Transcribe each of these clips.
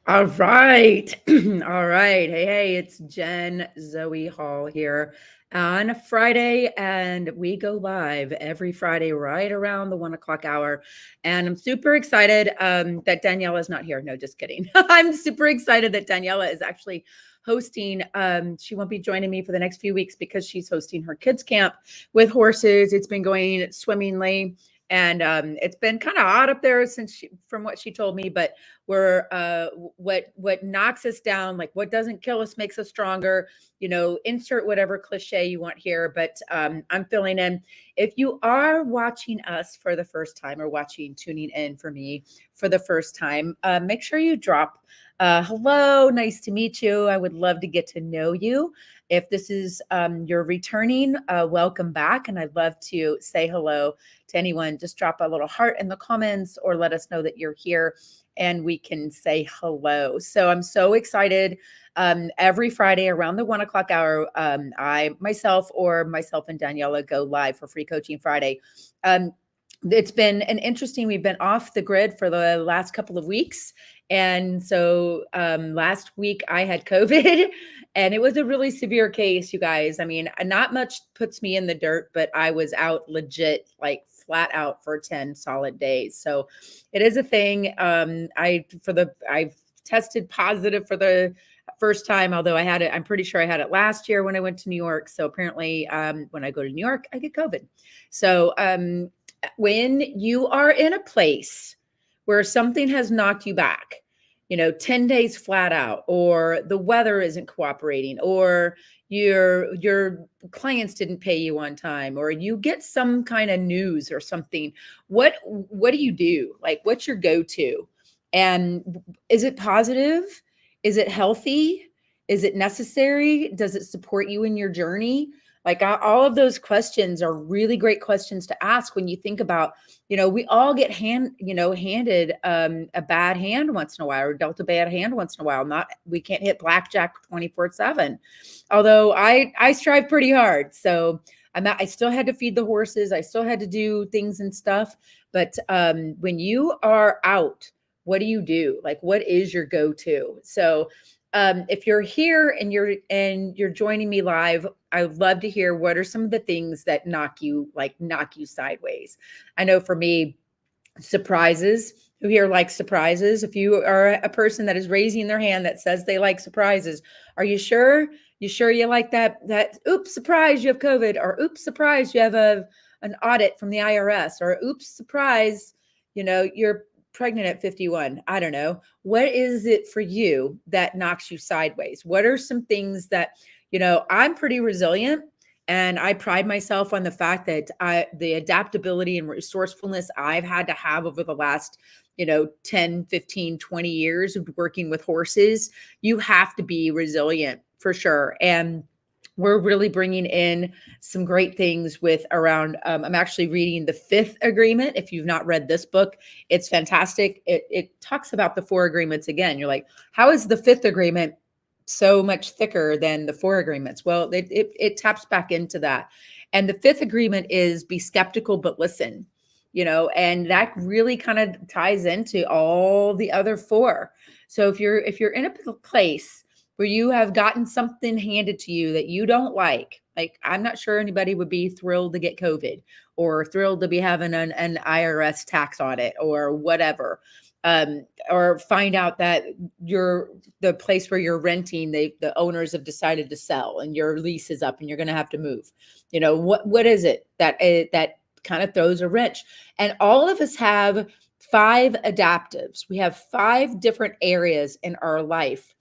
All right. All right. Hey, it's Jen Zoe Hall here on Friday, and we go live every Friday right around the 1 o'clock hour. And I'm super excited that Daniela is not here. No, just kidding. I'm super excited that Daniela is actually hosting. She won't be joining me for the next few weeks because she's hosting her kids' camp with horses. It's been going swimmingly. And it's been kind of hot up there from what she told me, but where what knocks us down, like what doesn't kill us makes us stronger. Insert whatever cliche you want here, but I'm filling in. If you are watching us for the first time or tuning in for me for the first time, make sure you drop hello, nice to meet you. I would love to get to know you. If this is your returning, welcome back. And I'd love to say hello to anyone. Just drop a little heart in the comments or let us know that you're here and we can say hello. So I'm so excited. Every Friday around the 1 o'clock hour, myself and Daniela go live for Free Coaching Friday. It's been we've been off the grid for the last couple of weeks. And so last week I had COVID and it was a really severe case, you guys. I mean, not much puts me in the dirt, but I was out legit, like flat out for 10 solid days. So it is a thing. I've tested positive for the first time, although I'm pretty sure I had it last year when I went to New York. So apparently when I go to New York, I get COVID. So when you are in a place where something has knocked you back, 10 days flat out, or the weather isn't cooperating, or your clients didn't pay you on time, or you get some kind of news or something, what do you do? Like, what's your go-to? And is it positive? Is it healthy? Is it necessary? Does it support you in your journey? Like all of those questions are really great questions to ask when you think about, we all get handed a bad hand once in a while, or dealt a bad hand once in a while. We can't hit blackjack 24/7. Although I strive pretty hard. So I still had to feed the horses. I still had to do things and stuff. But when you are out, what do you do? Like, what is your go-to? So if you're here and you're joining me live, I would love to hear what are some of the things that knock you sideways. I know for me, surprises. Who here likes surprises? If you are a person that is raising their hand that says they like surprises, are you sure? You sure you like that oops, surprise, you have COVID, or oops, surprise, you have an audit from the IRS, or oops, surprise, you're pregnant at 51. I don't know. What is it for you that knocks you sideways? What are some things that, I'm pretty resilient, and I pride myself on the fact that the adaptability and resourcefulness I've had to have over the last, 10, 15, 20 years of working with horses. You have to be resilient for sure. And we're really bringing in some great things with around. I'm actually reading the Fifth Agreement. If you've not read this book, it's fantastic. It talks about the four agreements again. You're like, how is the Fifth Agreement so much thicker than the four agreements? Well, it taps back into that. And the Fifth Agreement is be skeptical, but listen, and that really kind of ties into all the other four. So if you're in a place where you have gotten something handed to you that you don't like I'm not sure anybody would be thrilled to get COVID or thrilled to be having an IRS tax audit or whatever. Or find out that the place where you're renting, the owners have decided to sell and your lease is up and you're going to have to move. What is it that kind of throws a wrench? And all of us have 5 adaptives. We have 5 different areas in our life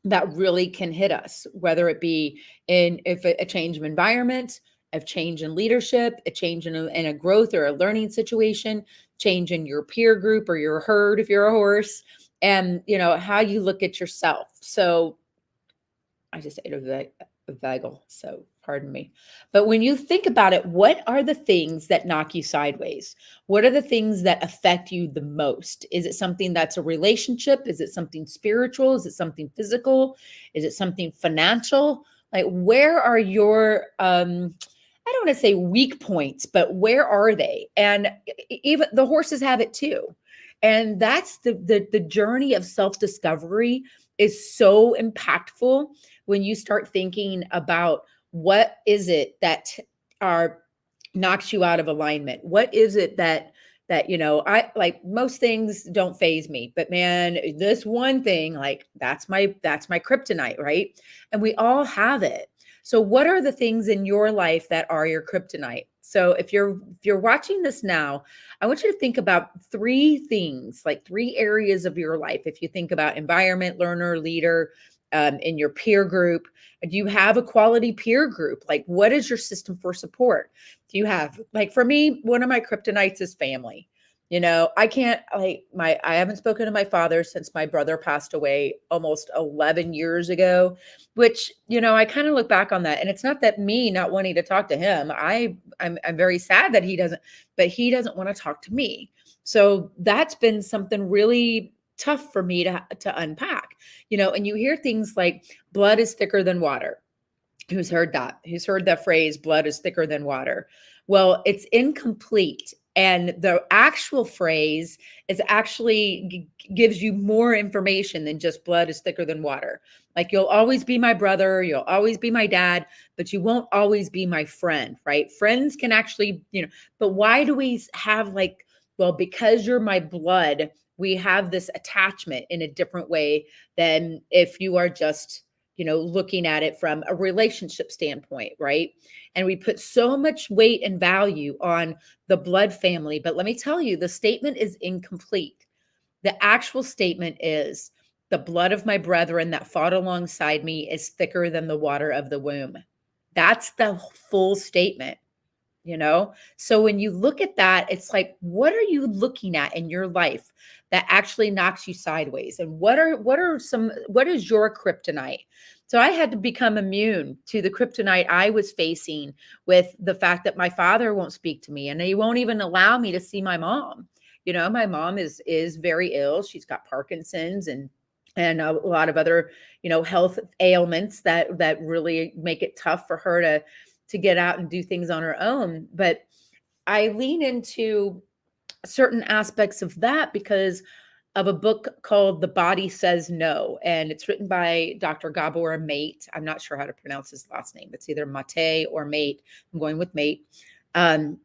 that really can hit us, whether it be if a change of environment, a change in leadership, a change in a growth or a learning situation, change in your peer group or your herd if you're a horse, and how you look at yourself. So I just ate a bagel, so pardon me. But when you think about it, what are the things that knock you sideways? What are the things that affect you the most? Is it something that's a relationship? Is it something spiritual? Is it something physical? Is it something financial? Like, where are your I don't want to say weak points, but where are they? And even the horses have it too. And that's the journey of self-discovery is so impactful when you start thinking about what is it that are knocks you out of alignment. What is it that I like most things don't phase me, but man, this one thing, like that's my kryptonite, right? And we all have it. So what are the things in your life that are your kryptonite? So if you're watching this now, I want you to think about three things, like three areas of your life. If you think about environment, learner, leader, in your peer group, do you have a quality peer group? Like, what is your system for support? Do you have, like, for me, one of my kryptonites is family. I can't, I haven't spoken to my father since my brother passed away almost 11 years ago, which, I kind of look back on that. And it's not that me not wanting to talk to him. I'm very sad that but he doesn't want to talk to me. So that's been something really tough for me to unpack, and you hear things like blood is thicker than water. Who's heard that? Who's heard that phrase, blood is thicker than water? Well, it's incomplete. And the actual phrase is actually gives you more information than just blood is thicker than water. Like, you'll always be my brother, you'll always be my dad, but you won't always be my friend, right? Friends can actually, but why do we have well, because you're my blood, we have this attachment in a different way than if you are just looking at it from a relationship standpoint, right? And we put so much weight and value on the blood family. But let me tell you, the statement is incomplete. The actual statement is the blood of my brethren that fought alongside me is thicker than the water of the womb. That's the full statement. So when you look at that, it's like, what are you looking at in your life that actually knocks you sideways? And what is your kryptonite? So I had to become immune to the kryptonite I was facing with the fact that my father won't speak to me and he won't even allow me to see my mom. My mom is very ill. She's got Parkinson's and a lot of other, health ailments that really make it tough for her to get out and do things on her own. But I lean into certain aspects of that because of a book called The Body Says No. And it's written by Dr. Gabor Mate. I'm not sure how to pronounce his last name. It's either Mate or Mate. I'm going with Mate. And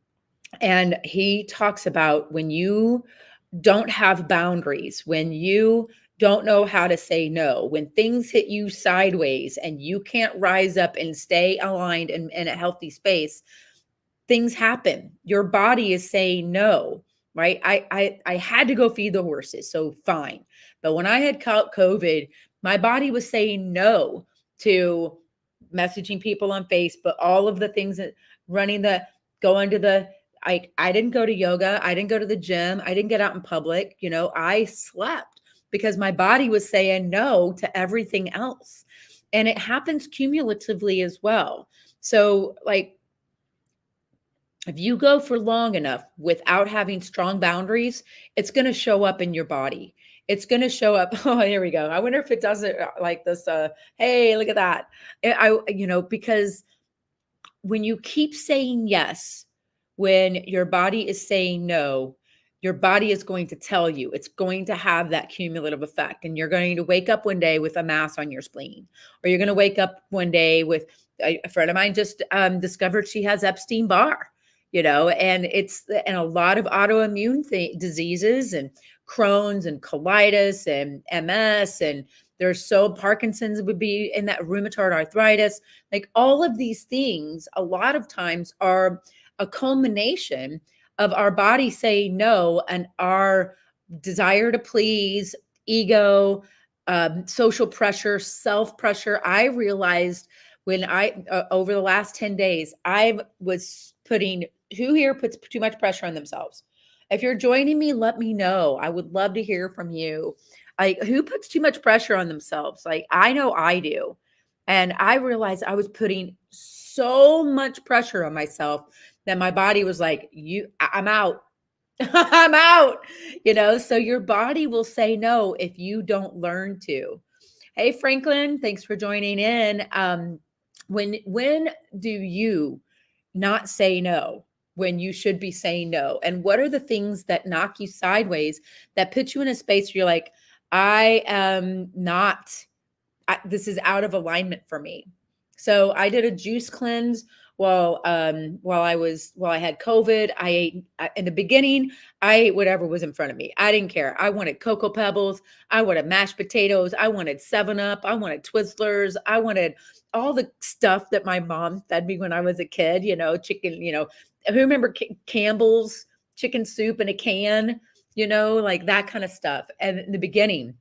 he talks about when you don't have boundaries, when you don't know how to say no, when things hit you sideways and you can't rise up and stay aligned in a healthy space, things happen. Your body is saying no, right? I had to go feed the horses, so fine. But when I had COVID, my body was saying no to messaging people on Facebook, all of the things that going to the, I didn't go to yoga. I didn't go to the gym. I didn't get out in public. I slept because my body was saying no to everything else. And it happens cumulatively as well. So if you go for long enough without having strong boundaries, it's going to show up in your body. It's going to show up. Oh, here we go. I wonder if it does it like this. Hey, look at that. Because when you keep saying yes, when your body is saying no, your body is going to tell you. It's going to have that cumulative effect. And you're going to wake up one day with a mass on your spleen, or you're going to wake up one day with a friend of mine just discovered she has Epstein-Barr, and and a lot of autoimmune diseases and Crohn's and colitis and MS, and Parkinson's would be in that, rheumatoid arthritis. Like, all of these things a lot of times are a culmination of our body saying no and our desire to please, ego, social pressure, self pressure. I realized when over the last 10 days, I was who here puts too much pressure on themselves? If you're joining me, let me know. I would love to hear from you. Who puts too much pressure on themselves? I know I do. And I realized I was putting so much pressure on myself that my body was like, I'm out. I'm out. So your body will say no if you don't learn to. Hey, Franklin, thanks for joining in. When do you not say no? when you should be saying no? And what are the things that knock you sideways, that put you in a space where you're like, I am not, this is out of alignment for me. So I did a juice cleanse while I had COVID. I ate in the beginning, I ate whatever was in front of me. I didn't care. I wanted Cocoa Pebbles, I wanted mashed potatoes, I wanted 7-Up, I wanted Twizzlers, I wanted all the stuff that my mom fed me when I was a kid, chicken, who remember Campbell's chicken soup in a can, like that kind of stuff. And in the beginning,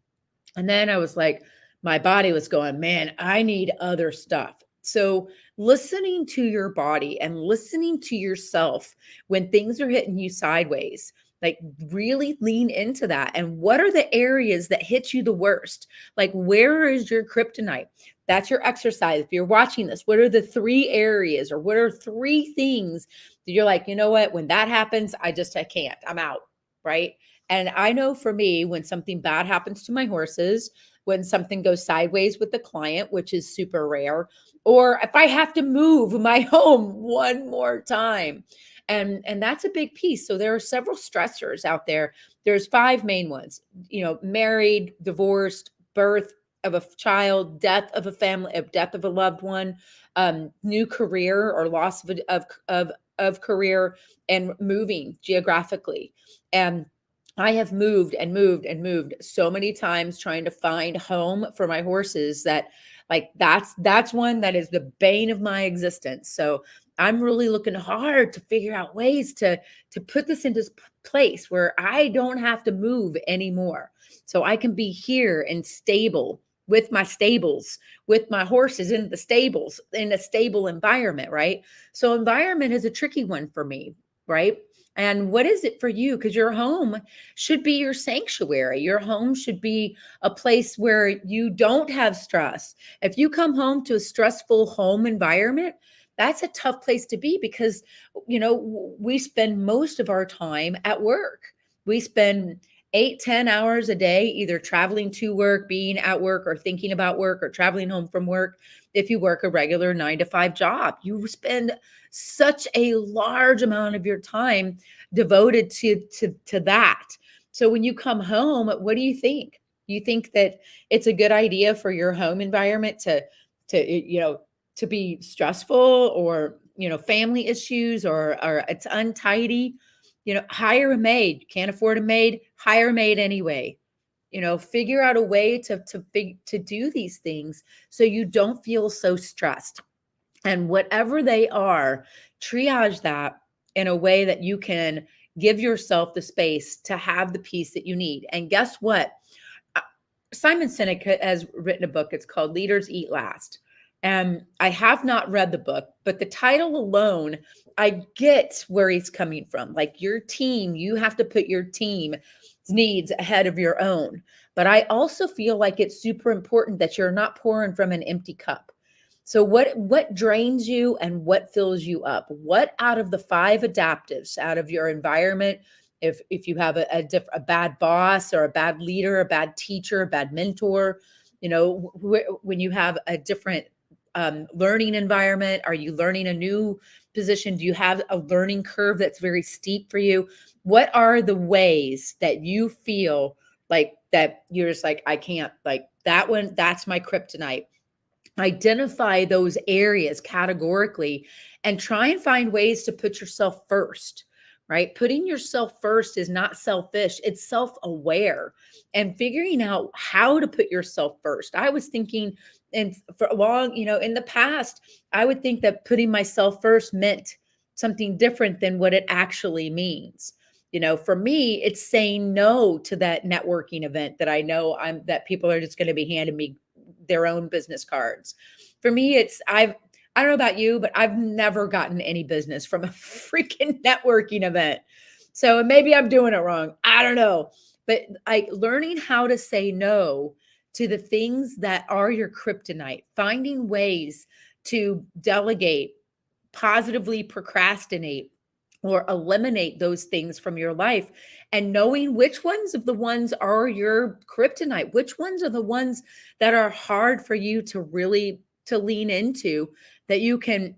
and then I was like, my body was going, man, I need other stuff. So listening to your body and listening to yourself when things are hitting you sideways, like really lean into that. And what are the areas that hit you the worst? Like, where is your kryptonite? That's your exercise. If you're watching this, what are the 3 areas, or what are 3 things that you're like, you know what, when that happens, I can't, I'm out. Right. And I know for me, when something bad happens to my horses, when something goes sideways with the client, which is super rare, or if I have to move my home one more time. And that's a big piece. So there are several stressors out there. There's 5 main ones, married, divorced, birth of a child, death of a family, death of a loved one, new career or loss of career, and moving geographically. And I have moved and moved and moved so many times trying to find home for my horses that, like, that's one that is the bane of my existence. So I'm really looking hard to figure out ways to put this into place where I don't have to move anymore. So I can be here and stable with my stables, with my horses in the stables, in a stable environment, right? So environment is a tricky one for me, right? And what is it for you? Because your home should be your sanctuary. Your home should be a place where you don't have stress. If you come home to a stressful home environment, that's a tough place to be, because, we spend most of our time at work. We spend 8-10 hours a day, either traveling to work, being at work, or thinking about work, or traveling home from work. If you work a regular 9-to-5 job, you spend such a large amount of your time devoted to that. So when you come home, what do you think? You think that it's a good idea for your home environment to be stressful, or family issues, or it's untidy? Hire a maid. You can't afford a maid, hire a maid anyway. Figure out a way to do these things so you don't feel so stressed. And whatever they are, triage that in a way that you can give yourself the space to have the peace that you need. And guess what? Uh, Simon Sinek has written a book. It's called Leaders Eat Last. And I have not read the book, but the title alone, I get where he's coming from. Like, your team, you have to put your team's needs ahead of your own. But I also feel like it's super important that you're not pouring from an empty cup. So what drains you and what fills you up? What out of the 5 adaptives, out of your environment, if you have a bad boss, or a bad leader, a bad teacher, a bad mentor, when you have a different learning environment, are you learning a new position? Do you have a learning curve that's very steep for you? What are the ways that you feel like that you're just like, I can't, like that one, that's my kryptonite? Identify those areas categorically and try and find ways to put yourself first, right? Putting yourself first is not selfish, it's self-aware, and figuring out how to put yourself first. I was thinking, and for a long, in the past, I would think that putting myself first meant something different than what it actually means. For me, it's saying no to that networking event that I know that people are just going to be handing me their own business cards. For me, I don't know about you, but I've never gotten any business from a freaking networking event. So maybe I'm doing it wrong. I don't know. But learning how to say no to the things that are your kryptonite, finding ways to delegate, positively procrastinate, or eliminate those things from your life, and knowing which ones of the ones are your kryptonite, which ones are the ones that are hard for you to lean into, that you can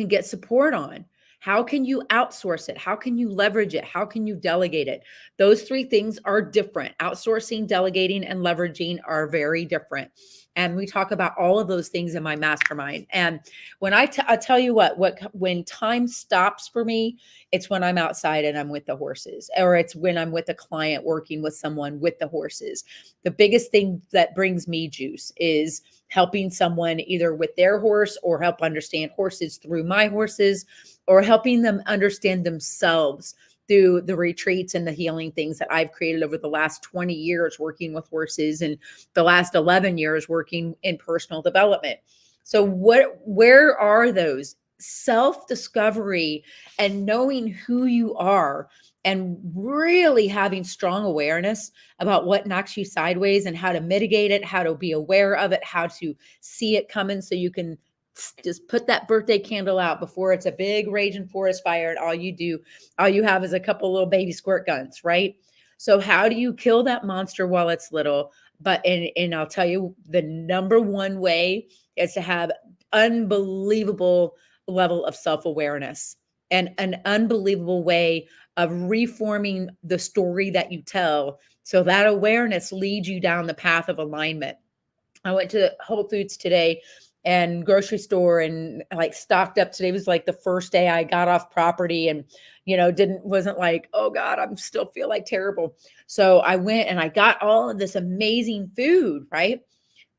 get support on. How can you outsource it? How can you leverage it? How can you delegate it? Those three things are different. Outsourcing, delegating, and leveraging are very different. And we talk about all of those things in my mastermind. And when I tell you what, when time stops for me, it's when I'm outside and I'm with the horses, or it's when I'm with a client working with someone with the horses. The biggest thing that brings me juice is helping someone either with their horse, or help understand horses through my horses, or helping them understand themselves through the retreats and the healing things that I've created over the last 20 years working with horses, and the last 11 years working in personal development. So where are those? Self-discovery and knowing who you are, and really having strong awareness about what knocks you sideways and how to mitigate it, how to be aware of it, how to see it coming, so you can just put that birthday candle out before it's a big raging forest fire, and all you have is a couple little baby squirt guns, right? So how do you kill that monster while it's little? But and I'll tell you, the number one way is to have unbelievable level of self-awareness, and an unbelievable way of reforming the story that you tell, so that awareness leads you down the path of alignment. I went to Whole Foods today and grocery store, and like stocked up. Today was like the first day I got off property, and wasn't like, oh God, I'm still feel like terrible. So I went and I got all of this amazing food, right?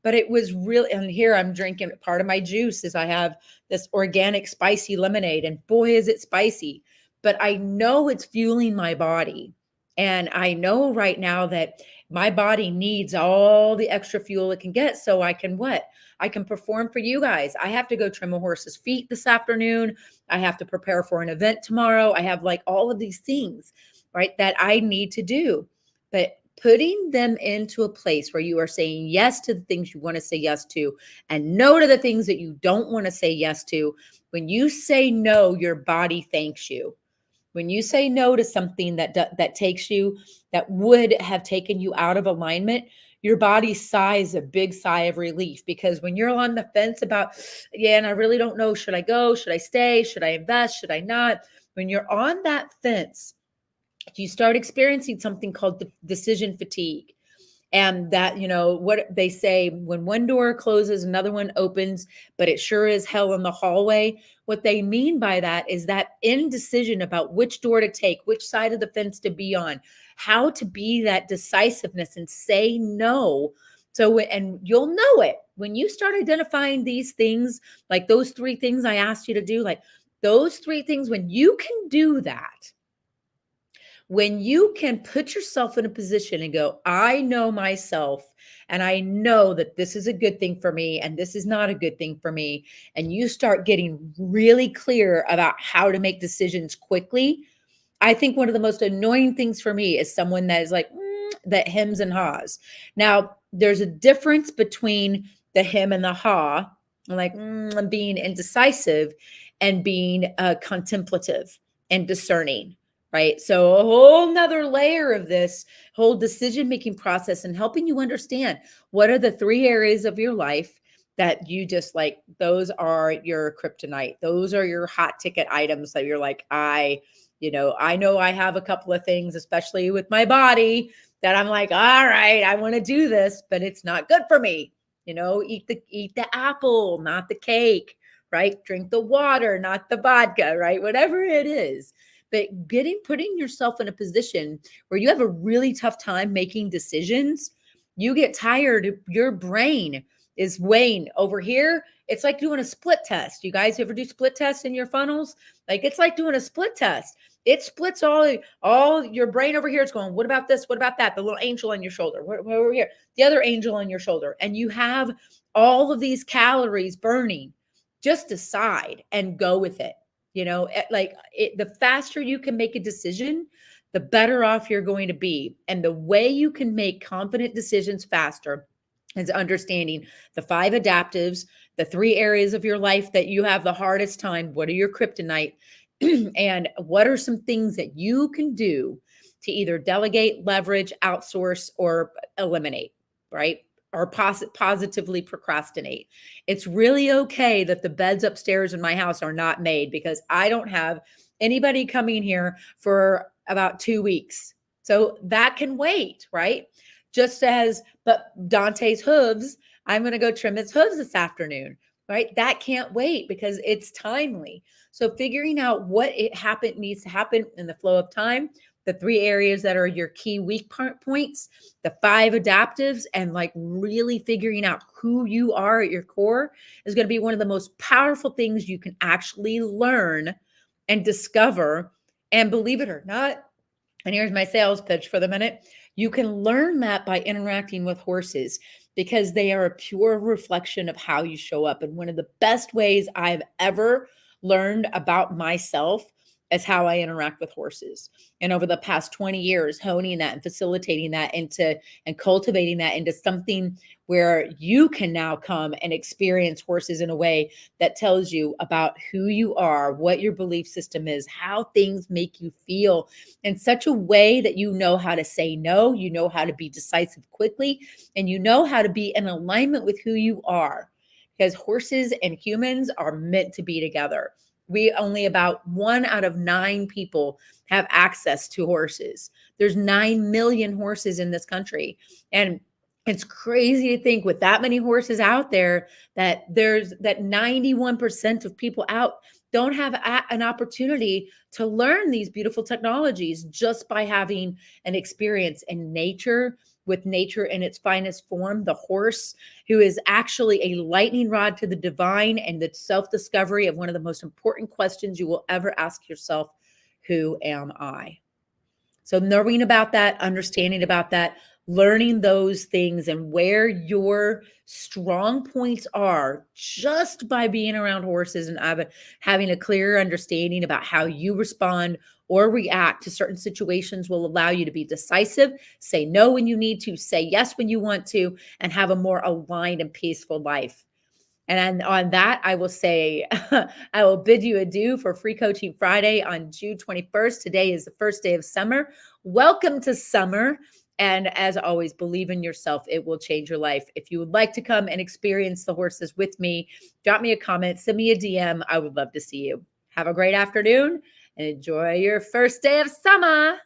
But it was really, and here I'm drinking, part of my juice is I have this organic spicy lemonade, and boy, is it spicy. But I know it's fueling my body. And I know right now that my body needs all the extra fuel it can get, so I can what? I can perform for you guys. I have to go trim a horse's feet this afternoon. I have to prepare for an event tomorrow. I have like all of these things, right, that I need to do. But putting them into a place where you are saying yes to the things you want to say yes to, and no to the things that you don't want to say yes to. When you say no, your body thanks you. When you say no to something that takes you, that would have taken you out of alignment, your body sighs a big sigh of relief, because when you're on the fence about, yeah, and I really don't know, should I go, should I stay, should I invest, should I not? When you're on that fence, you start experiencing something called decision fatigue. And that, what they say, when one door closes, another one opens, but it sure is hell in the hallway. What they mean by that is that indecision about which door to take, which side of the fence to be on, how to be that decisiveness and say no. So, and you'll know it when you start identifying these things, like those three things I asked you to do, like those three things, when you can do that, when you can put yourself in a position and go, I know myself, and I know that this is a good thing for me and this is not a good thing for me, and you start getting really clear about how to make decisions quickly. I think one of the most annoying things for me is someone that is like, that hems and haws. Now, there's a difference between the hem and the haw, like being indecisive, and being contemplative and discerning. Right. So a whole nother layer of this whole decision-making process, and helping you understand what are the three areas of your life that you just like, those are your kryptonite. Those are your hot ticket items that you're like, I know I have a couple of things, especially with my body, that I'm like, all right, I want to do this, but it's not good for me. Eat the apple, not the cake, right? Drink the water, not the vodka, right? Whatever it is. But putting yourself in a position where you have a really tough time making decisions, you get tired, your brain is weighing over here. It's like doing a split test. You guys ever do split tests in your funnels? Like, it's like doing a split test. It splits all your brain over here. It's going, what about this? What about that? The little angel on your shoulder. What over here? The other angel on your shoulder. And you have all of these calories burning. Just decide and go with it. The faster you can make a decision, the better off you're going to be. And the way you can make confident decisions faster is understanding the 5 adaptives, the 3 areas of your life that you have the hardest time. What are your kryptonite? And what are some things that you can do to either delegate, leverage, outsource, or eliminate, right? or positively procrastinate. It's really okay that the beds upstairs in my house are not made, because I don't have anybody coming here for about 2 weeks. So that can wait, right? Just as, but Dante's hooves, I'm going to go trim his hooves this afternoon, right? That can't wait because it's timely. So figuring out what needs to happen in the flow of time, the 3 areas that are your key weak points, the 5 adaptives, and like really figuring out who you are at your core is going to be one of the most powerful things you can actually learn and discover. And believe it or not, and here's my sales pitch for the minute, you can learn that by interacting with horses, because they are a pure reflection of how you show up. And one of the best ways I've ever learned about myself is how I interact with horses. And over the past 20 years, honing that and facilitating that into and cultivating that into something where you can now come and experience horses in a way that tells you about who you are, what your belief system is, how things make you feel, in such a way that you know how to say no, you know how to be decisive quickly, and you know how to be in alignment with who you are. Because horses and humans are meant to be together. We only about 1 out of 9 people have access to horses. There's 9 million horses in this country. And it's crazy to think, with that many horses out there, that 91% of people out don't have an opportunity to learn these beautiful technologies just by having an experience in nature, with nature in its finest form, the horse, who is actually a lightning rod to the divine and the self-discovery of one of the most important questions you will ever ask yourself: who am I? So knowing about that, understanding about that, learning those things and where your strong points are, just by being around horses and having a clearer understanding about how you respond or react to certain situations, will allow you to be decisive, say no when you need to, say yes when you want to, and have a more aligned and peaceful life. And on that, I will say, I will bid you adieu for Free Coaching Friday on June 21st. Today is the first day of summer. Welcome to summer. And as always, believe in yourself. It will change your life. If you would like to come and experience the horses with me, drop me a comment, send me a DM. I would love to see you. Have a great afternoon and enjoy your first day of summer.